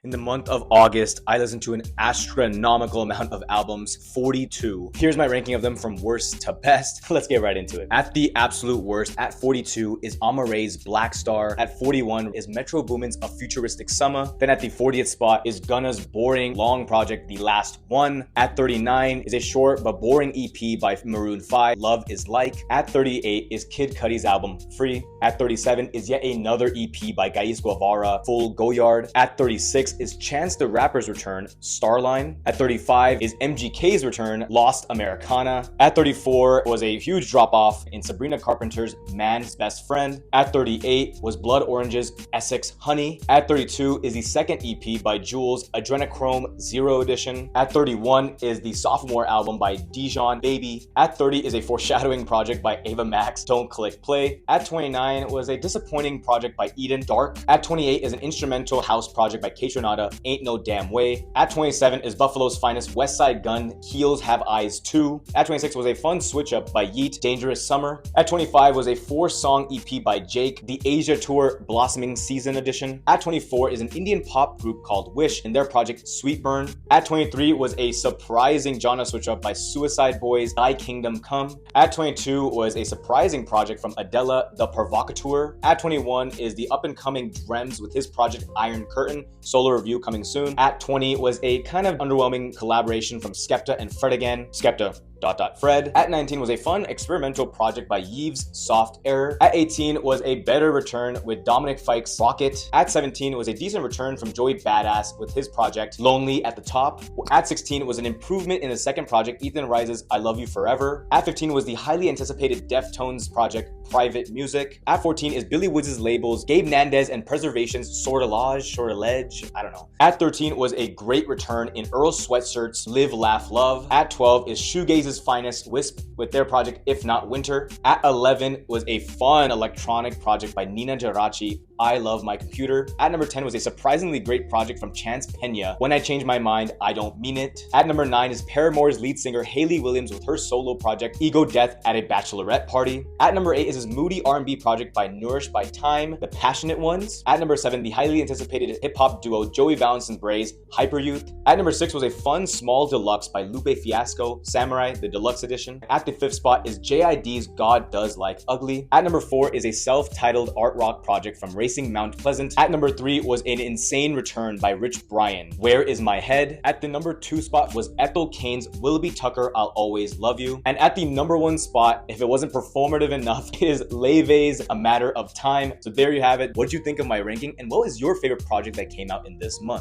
In the month of August, I listened to an astronomical amount of albums, 42. Here's my ranking of them from worst to best. Let's get right into it. At the absolute worst, at 42 is Amaray's Black Star. At 41 is Metro Boomin's A Futuristic Summer. Then at the 40th spot is Gunna's boring, long project, The Last One. At 39 is a short but boring EP by Maroon 5, Love Is Like. At 38 is Kid Cudi's album, Free. At 37 is yet another EP by Gais Guevara, Full Goyard. At 36 is Chance the Rapper's return, Starline. At 35 is MGK's return, Lost Americana. At 34 was a huge drop-off in Sabrina Carpenter's Man's Best Friend. At 38 was Blood Orange's Essex Honey. At 32 is the second EP by Jules, Adrenochrome Zero Edition. At 31 is the sophomore album by Dijon, Baby. At 30 is a foreshadowing project by Ava Max, Don't Click Play. At 29 was a disappointing project by Eden, Dark. At 28 is an instrumental house project by Kate Renata, Ain't No Damn Way. At 27 is Buffalo's finest West Side Gun, Heels Have Eyes 2. At 26 was a fun switch up by Yeet, Dangerous Summer. At 25 was a 4-song EP by Jake, The Asia Tour Blossoming Season Edition. At 24 is an Indian pop group called Wish and their project Sweetburn. At 23 was a surprising genre switch up by Suicide Boys, Thy Kingdom Come. At 22 was a surprising project from Adela, The Provocateur. At 21 is the up-and-coming Drems with his project Iron Curtain, solo review coming soon. At 20 was a kind of underwhelming collaboration from Skepta and Fred again. Skepta Fred. At 19 was a fun experimental project by Yves, Soft Error. At 18 was a better return with Dominic Fike's Rocket. At 17 was a decent return from Joey Badass with his project Lonely at the Top. At 16 was an improvement in the second project, Ethan Rice's I Love You Forever. At 15 was the highly anticipated Deftones project Private Music. At 14 is Billy Woods' labels Gabe Nandez and Preservation's Sortilege, I don't know. At 13 was a great return in Earl Sweatshirt's Live, Laugh, Love. At 12 is Shoegaze's finest Wisp with their project If Not Winter. At 11 was a fun electronic project by Nina Geraci, I Love My Computer. At number 10 was a surprisingly great project from Chance Pena, When I Change My Mind, I Don't Mean It. At number 9 is Paramore's lead singer Hayley Williams with her solo project Ego Death at a Bachelorette Party. At number 8 is his moody R&B project by Nourished by Time, The Passionate Ones. At number 7, the highly anticipated hip-hop duo Joey Valence and Bray's Hyper Youth. At number 6 was a fun small deluxe by Lupe Fiasco, Samurai, the deluxe edition. At the 5th spot is JID's God Does Like Ugly. At number 4 is a self-titled art rock project from Racing Mount Pleasant. At number 3 was an insane return by Rich Brian, Where Is My Head? At the number 2 spot was Ethel Cain's Willoughby Tucker, I'll Always Love You. And at the number 1 spot, if it wasn't performative enough, is Leve's A Matter of Time. So there you have it. What did you think of my ranking? And what was your favorite project that came out in this month?